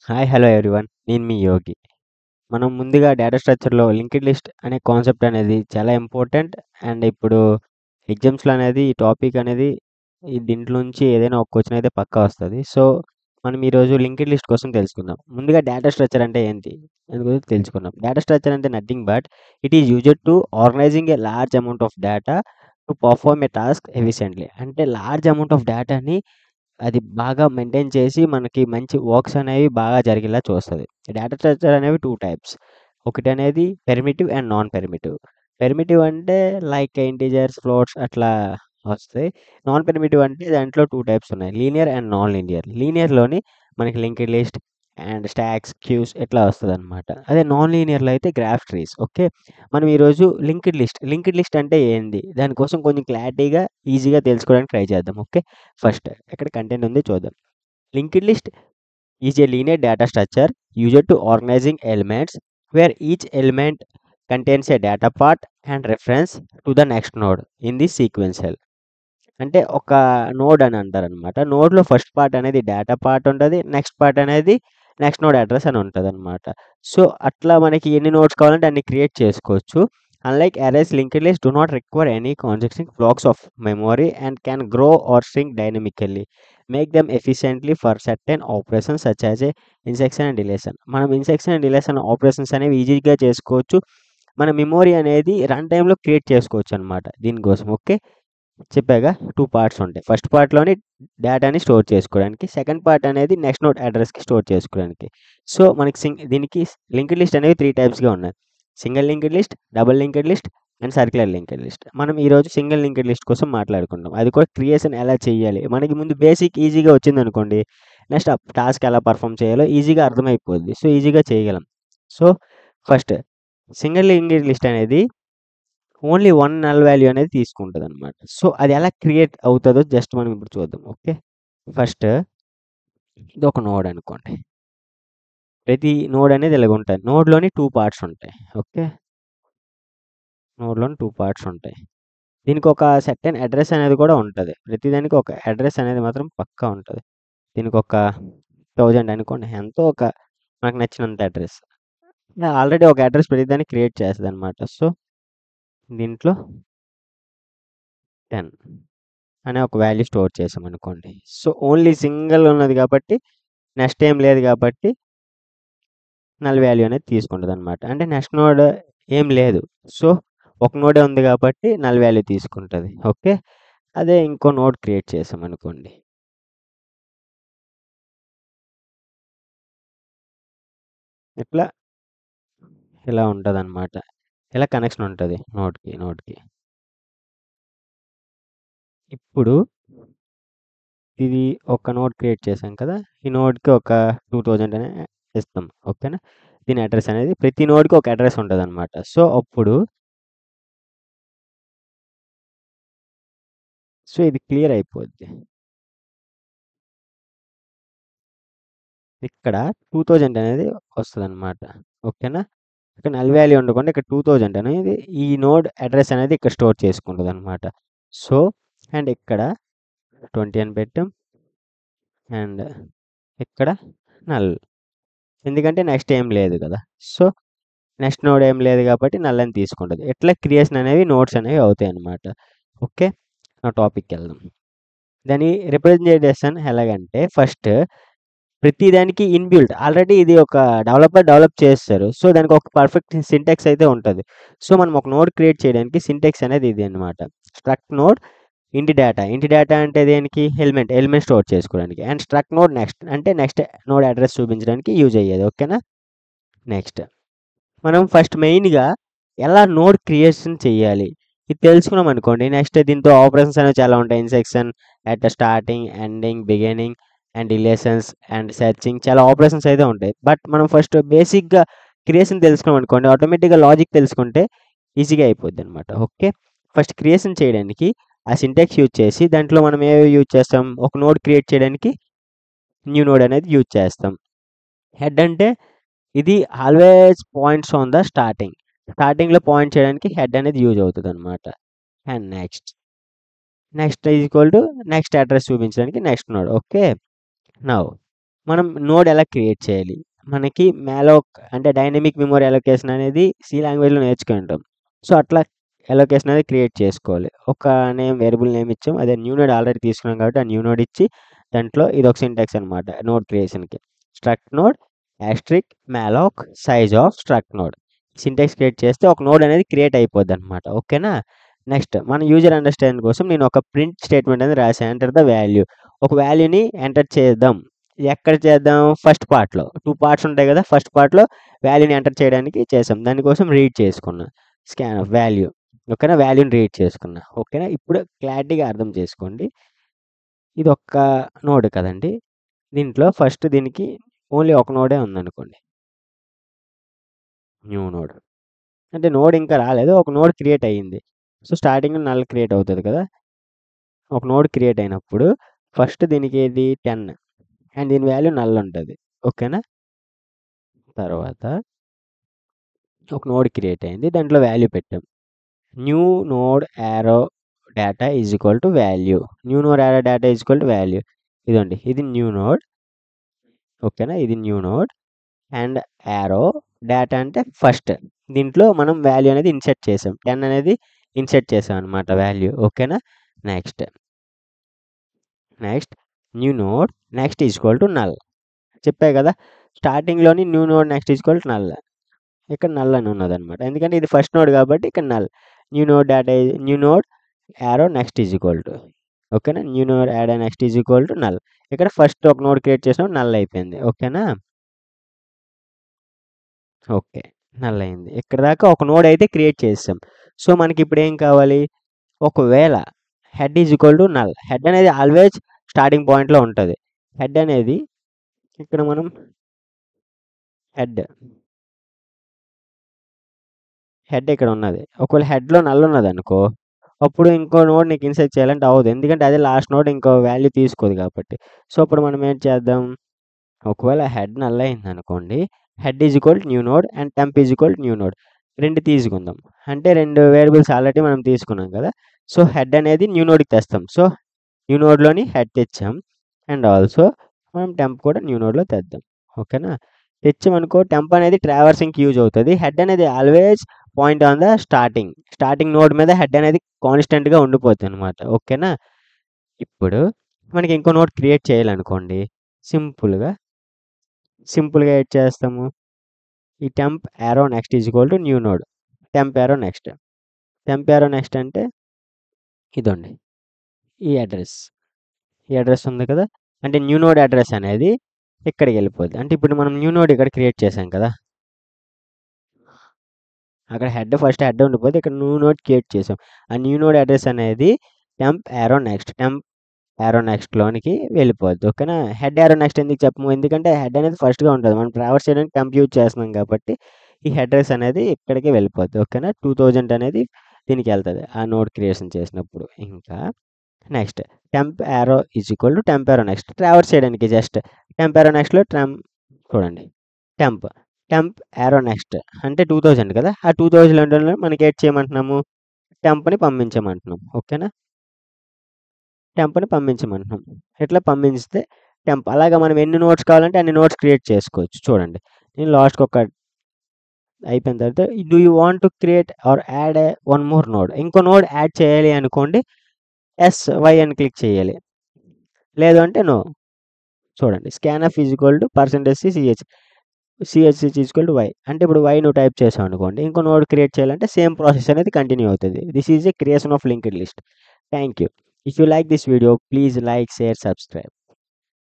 Hi hello everyone నేను మీ యోగి. మనం ముందుగా డేటా స్ట్రక్చర్లో లింక్డ్ లిస్ట్ అనే కాన్సెప్ట్ అనేది చాలా ఇంపార్టెంట్. అండ్ ఇప్పుడు ఎగ్జామ్స్లో అనేది ఈ టాపిక్ అనేది దీంట్లో నుంచి ఏదైనా ఒక క్వశ్చన్ అయితే పక్కా వస్తుంది. సో మనం ఈరోజు లింక్డ్ లిస్ట్ కోసం తెలుసుకుందాం. ముందుగా డేటా స్ట్రక్చర్ అంటే ఏంటి అని గురించి తెలుసుకుందాం. డేటా స్ట్రక్చర్ అంటే nothing but it is used to organizing a large amount of data to perform a task efficiently. అంటే లార్జ్ అమౌంట్ ఆఫ్ డేటాని అది బాగా మెయింటైన్ చేసి మనకి మంచి వర్క్స్ అనేవి బాగా జరిగేలా చూస్తది. డేటా స్ట్రక్చర్ అనేవి 2 టైప్స్. ఒకటనేది primitive and non primitive. Primitive అంటే లైక్ ఇంటిజర్స్, ఫ్లోట్స్ అట్లా వస్తాయి. నాన్ పెర్మిటివ్ అంటే దాంట్లో 2 టైప్స్ ఉన్నాయి. Linear and non linear. లీనియర్‌లోని మనకి linked list and stacks, queues ఇట్లా వస్తదనమాట. అదే నాన్ లీనియర్‌లో అయితే గ్రాఫ్ ట్రీస్. ఓకే. మనం ఈరోజు లింక్డ్ లిస్ట్ అంటే ఏంది? దాని కోసం కొంచెం క్లారిటీగా, ఈజీగా తెలుసుకోవడానికి ట్రై చేద్దాం. ఓకే. ఫస్ట్ ఎక్కడ కంటెంట్ ఉంది చూద్దాం. Linked list is a linear data structure used to organizing elements where each element contains a data part and reference to the next node in the sequential. అంటే ఒక node అని అంటారనమాట. నోడ్‌లో first part అనేది data part ఉంటది. Next part అనేది next node address అని ఉంటదనమాట. సో, అట్లా మనకి ఎన్ని నోడ్స్ కావాలంటే అన్ని క్రియేట్ చేసుకోవచ్చు. Unlike arrays, linked list do not require any కాన్సెప్టింగ్ blocks of memory and can grow or shrink dynamically. Make them efficiently for certain operations such as insertion and deletion. మనం insertion and deletion operations అనేవి ఈజీగా చేసుకోవచ్చు. మన memory అనేది run టైమ్‌లో create చేసుకోవచ్చనమాట దీనికోసం. Okay. చెప్పాగా 2 పార్ట్స్ ఉంటాయి. ఫస్ట్ పార్ట్‌లోని డేటాని స్టోర్ చేసుకోవడానికి. సెకండ్ పార్ట్ అనేది నెక్స్ట్ నోడ్ అడ్రెస్‌కి స్టోర్ చేసుకోవడానికి. సో, మనకి దీనికి లింక్డ్ లిస్ట్ అనేవి 3 టైప్స్‌గా ఉన్నాయి. Single linked list, double linked list and circular linked list. మనం ఈరోజు సింగిల్ లింక్డ్ లిస్ట్ కోసం మాట్లాడుకుందాం. అది కూడా క్రియేషన్ ఎలా చేయాలి? మనకి ముందు బేసిక్ ఈజీగా వచ్చిందనుకోండి, నెక్స్ట్ ఆ టాస్క్ ఎలా పర్ఫార్మ్ చేయాలో ఈజీగా అర్థమైపోద్ది. సో, ఈజీగా చేయగలం. So, first single linked list అనేది ఓన్లీ 1 నల్ వాల్యూ అనేది తీసుకుంటదనమాట. సో, అది ఎలా క్రియేట్ అవుతదో జస్ట్ మనం ఇప్పుడు చూద్దాం. ఓకే. ఫస్ట్ ఇదొక నోడ్ అనుకోండి. ప్రతి నోడ్ అనేది ఇలాగుంటది. నోడ్‌లోని 2 పార్ట్స్ ఉంటాయి. ఓకే. నోడ్‌లోని 2 పార్ట్స్ ఉంటాయి. దీనికొక సర్టెన్ అడ్రెస్ అనేది కూడా ఉంటది. ప్రతిదానికి ఒక అడ్రెస్ అనేది మాత్రం పక్కా ఉంటది. దీనికొక 1000 అనుకోండి. ఎంతో ఒక మనకు నచ్చినంత అడ్రెస్. ఆల్రెడీ ఒక అడ్రెస్ ప్రతిదానికి క్రియేట్ చేస్తదనమాట. సో, దీంట్లో 10 అనే ఒక వాల్యూ స్టోర్ చేసామనుకోండి. సో, ఓన్లీ సింగిల్ ఉన్నది కాబట్టి నెక్స్ట్ ఏం లేదు కాబట్టి నల్ వాల్యూ అనేది తీసుకుంటదనమాట. అంటే నెక్స్ట్ నోడ్ ఏం లేదు. సో, ఒక నోడే ఉంది కాబట్టి నల్ వాల్యూ తీసుకుంటది. ఓకే. అదే ఇంకో నోడ్ క్రియేట్ చేసామనుకోండి. ఇట్లా ఇలా ఉంటదనమాట. ఇలా కనెక్షన్ ఉంటది నోడ్‌కి. ఇప్పుడు ఇది ఒక నోడ్ క్రియేట్ చేసాం కదా! ఈ నోడ్‌కి ఒక 2000 అని ఇస్తాం. ఓకేనా? దీని అడ్రెస్ అనేది ప్రతి నోడ్‌కి ఒక అడ్రెస్ ఉంటదనమాట. సో, ఇది క్లియర్ అయిపోద్ది. ఇక్కడ 2000 అనేది వస్తదనమాట. ఓకేనా? ఇక్కడ నల్ వాల్యూ ఉండకుండా ఇక్కడ 2000 అనేది ఈ నోడ్ అడ్రెస్ అనేది ఇక్కడ స్టోర్ చేసుకుంటదనమాట. సో, అండ్ ఇక్కడ 20 అని పెట్టాం. అండ్ ఇక్కడ నల్. ఎందుకంటే నెక్స్ట్ ఏం లేదు కదా! సో, నెక్స్ట్ నోడ్ ఏం లేదు కాబట్టి నల్ అని తీసుకుంటది. ఇట్లా క్రియేషన్ అనేవి నోడ్స్ అనేవి అవుతాయన్నమాట. ఓకే. నా టాపిక్‌కెళ్దాం. దాని రిప్రజెంటేషన్ ఎలాగంటే ఫస్ట్ ప్రతి దానికి ఇన్‌బిల్ట్ ఆల్రెడీ ఇది ఒక డెవలపర్ డెవలప్ చేస్తారు. సో, దానికి ఒక పర్ఫెక్ట్ సింటాక్స్ అయితే ఉంటది. సో, మనం ఒక నోడ్ క్రియేట్ చేయడానికి సింటాక్స్ అనేది ఇది అన్నమాట. స్ట్రక్ట్ నోడ్ ఇంటి డేటా అంటే దేనికి ఎలిమెంట్ స్టోర్ చేసుకోవడానికి. అండ్ స్ట్రక్ట్ నోడ్ నెక్స్ట్ అంటే నెక్స్ట్ నోడ్ అడ్రెస్ చూపించడానికి యూజ్ అయ్యేది. ఓకేనా? నెక్స్ట్ మనం ఫస్ట్ మెయిన్‌గా ఎలా నోడ్ క్రియేషన్ చేయాలి? ఇది తెలుసుకున్నాం అనుకోండి. నెక్స్ట్ దీంతో ఆపరేషన్స్ అనేవి చాలా ఉంటాయి. Insertion, at starting, ending, beginning and deletions and searching చాలా ఆపరేషన్స్ అయితే ఉంటాయి. బట్ మనం ఫస్ట్ బేసిక్‌గా క్రియేషన్ తెలుసుకున్నాం అనుకోండి. ఆటోమేటిక్‌గా లాజిక్ తెలుసుకుంటే ఈజీగా అయిపోద్దనమాట. ఓకే. ఫస్ట్ క్రియేషన్ చేయడానికి ఆ సింటాక్స్ యూజ్ చేసి దాంట్లో మనం ఏవేవి యూజ్ చేస్తాం? ఒక నోడ్ క్రియేట్ చేయడానికి న్యూ నోడ్ అనేది యూజ్ చేస్తాం. హెడ్ అంటే ఇది always points on the starting. స్టార్టింగ్‌లో పాయింట్ చేయడానికి హెడ్ అనేది యూజ్ అవుతదనమాట. And next is equal to next address చూపించడానికి నెక్స్ట్ నోడ్. ఓకే. నౌ మనం నోడ్ ఎలా క్రియేట్ చేయాలి? మనకి మాలోక్ అంటే డైనమిక్ మెమరీ అలోకేషన్ అనేది సి లాంగ్వేజ్‌లో నేర్చుకుంటాం. సో, అట్లా అలోకేషన్ అనేది క్రియేట్ చేసుకోవాలి. ఒక వేరియబుల్ నేమ్ ఇచ్చాం. అదే న్యూ నోడ్ ఆల్రెడీ తీసుకున్నాం కాబట్టి ఆ న్యూ నోడ్ ఇచ్చి దాంట్లో ఇదొక సింటాక్స్ అనమాట నోడ్ క్రియేషన్‌కి. Struct node asterisk malloc size of struct node. Syntax create చేస్తే ఒక నోడ్ అనేది క్రియేట్ అయిపోద్దనమాట. ఓకేనా? నెక్స్ట్ మన యూజర్ అండర్‌స్టాండింగ్ కోసం నేను ఒక ప్రింట్ స్టేట్మెంట్ అనేది రాశాను. Enter the value. ఒక వాల్యూని ఎంటర్ చేద్దాం. ఎక్కడ చేద్దాం? ఫస్ట్ పార్ట్‌లో. 2 పార్ట్స్ ఉంటాయి కదా! ఫస్ట్ పార్ట్‌లో వాల్యూని ఎంటర్ చేయడానికి చేసాం. దానికోసం రీడ్ చేసుకున్నా. Scan of value. ఓకేనా? వాల్యూని రీడ్ చేసుకున్నా. ఓకేనా? ఇప్పుడు క్లారిటీగా అర్థం చేసుకోండి. ఇదొక్క నోడ్ కదండీ! దీంట్లో ఫస్ట్ దీనికి ఓన్లీ ఒక నోడే ఉందనుకోండి. New node. అంటే నోడ్ ఇంకా రాలేదు. ఒక నోడ్ క్రియేట్ అయ్యింది. సో, స్టార్టింగ్‌లో నల్ క్రియేట్ అవుతది కదా! ఒక నోడ్ క్రియేట్ అయినప్పుడు ఫస్ట్ దీనికి ఏది 10 అండ్ దీని వాల్యూ నల్ ఉంటది. ఓకేనా? తర్వాత ఒక నోడ్ క్రియేట్ అయింది. దాంట్లో వాల్యూ పెట్టాం. New node arrow data is equal to value. New node arrow data is equal to value. ఇదండి. ఇది న్యూ నోడ్. ఓకేనా? ఇది new node and arrow data అంటే ఫస్ట్. దీంట్లో మనం వాల్యూ అనేది ఇన్సర్ట్ చేసాం. 10 అనేది ఇన్సర్ట్ చేసాం అనమాట వాల్యూ. ఓకేనా? Next new node next is equal to null. చెప్పా కదా! స్టార్టింగ్‌లోని new node next is equal to null. ఇక్కడ నల్ అని ఉన్నదనమాట. ఎందుకంటే ఇది ఫస్ట్ నోడ్ కాబట్టి ఇక్కడ null. New node arrow next is equal to ఓకేనా? New node arrow next is equal to null. ఇక్కడ ఫస్ట్ ఒక నోడ్ క్రియేట్ చేసినప్పుడు నల్ అయిపోయింది. ఓకేనా? ఓకే. నల్ అయింది. ఇక్కడ దాకా ఒక నోడ్ అయితే క్రియేట్ చేసేసాం. సో, మనకి ఇప్పుడు ఏం కావాలి? ఒకవేళ head is equal to null. Head అనేది ఆల్వేస్ స్టార్టింగ్ పాయింట్‌లో ఉంటది. హెడ్ అనేది ఇక్కడ మనం హెడ్ ఇక్కడ ఉన్నది. ఒకవేళ హెడ్‌లో నల్ ఉన్నదనుకో, అప్పుడు ఇంకో నోడ్ నీకు ఇన్సర్ట్ చేయాలంటే అవ్వదు. ఎందుకంటే అదే లాస్ట్ నోడ్ ఇంకో వాల్యూ తీసుకోదు కాబట్టి. సో, అప్పుడు మనం ఏం చేద్దాం? ఒకవేళ హెడ్ నల్ అయిందనుకోండి, head is equal to new node and temp is equal to new node. 2 తీసుకుందాం. అంటే 2 వేరియబుల్స్ ఆల్రెడీ మనం తీసుకున్నాం కదా! సో, హెడ్ అనేది న్యూ నోడ్‌కి తెస్తాం. సో, న్యూ నోడ్‌లోని హెడ్ తెచ్చాం. అండ్ ఆల్సో మనం టెంప్ కూడా న్యూ నోడ్‌లో తెద్దాం. ఓకేనా? తెచ్చామనుకో టెంప్ అనేది ట్రావర్సింగ్‌కి యూజ్ అవుతది. హెడ్ అనేది always point on the starting. Starting node మీద హెడ్ అనేది కాన్స్టెంట్‌గా ఉండిపోద్దనమాట. ఓకేనా? ఇప్పుడు మనకి ఇంకో నోడ్ క్రియేట్ చేయాలనుకోండి. సింపుల్‌గా, ఏం చేస్తాము? ఈ temp arrow next is equal to new node. Temp arrow next. Temp arrow next అంటే ఇదండి. ఈ అడ్రెస్. ఈ అడ్రెస్ ఉంది కదా! అంటే న్యూ నోడ్ అడ్రెస్ అనేది ఇక్కడికెళ్ళిపోద్ది. అంటే ఇప్పుడు మనం న్యూ నోడ్ ఇక్కడ క్రియేట్ చేసాం కదా! అక్కడ ఫస్ట్ హెడ్ ఉండిపోతే ఇక్కడ న్యూ నోడ్ క్రియేట్ చేసాం. ఆ న్యూ నోడ్ అడ్రెస్ అనేది టెంప్ యారో నెక్స్ట్‌లోనికి వెళ్ళిపోద్ది. ఓకేనా? హెడ్ యారో నెక్స్ట్ ఎందుకు చెప్పము? ఎందుకంటే హెడ్ అనేది ఫస్ట్‌గా ఉంటది. మనం ట్రావర్స్ చేయడానికి టెంప్ యూజ్ చేస్తున్నాం కాబట్టి ఈ అడ్రెస్ అనేది ఇక్కడికే వెళ్ళిపోద్ది. ఓకేనా? 2000 అనేది దీనికెళ్తది. ఆ నోడ్ క్రియేషన్ చేసినప్పుడు. ఇంకా next temp arrow is equal to temp arrow next. Traverse చేయడానికి జస్ట్ టెంప్ యారో నెక్స్ట్‌లో చూడండి. టెంప్. టెంప్ యారో నెక్స్ట్ అంటే 2000 కదా! ఆ 2000లో మనకి ఏటి చేయమంటున్నాము? టెంప్‌ని పంపించమంటున్నాం. ఓకేనా? టెంప్‌ని పంపించమంటున్నాం. ఇట్లా పంపించితే టెంప్. అలాగా మనం ఎన్ని నోట్స్ కావాలంటే అన్ని నోట్స్ క్రియేట్ చేసుకోవచ్చు. చూడండి. నేను లాస్ట్‌కి ఒక అయిపోయిన తర్వాత do you want to create are add one more node. ఇంకో నోడ్ యాడ్ చేయాలి అనుకోండి. వై అని క్లిక్ చేయాలి. లేదు అంటే నో. చూడండి. Scanf is equal to percentage c h. C h h is equal to y. అంటే ఇప్పుడు వై నువ్వు టైప్ చేసావనుకోండి. ఇంకో నోడ్ క్రియేట్ చేయాలంటే సేమ్ ప్రాసెస్ అనేది కంటిన్యూ అవుతది. This is a creation of linked list. Thank you. If you like this video please like, share, subscribe.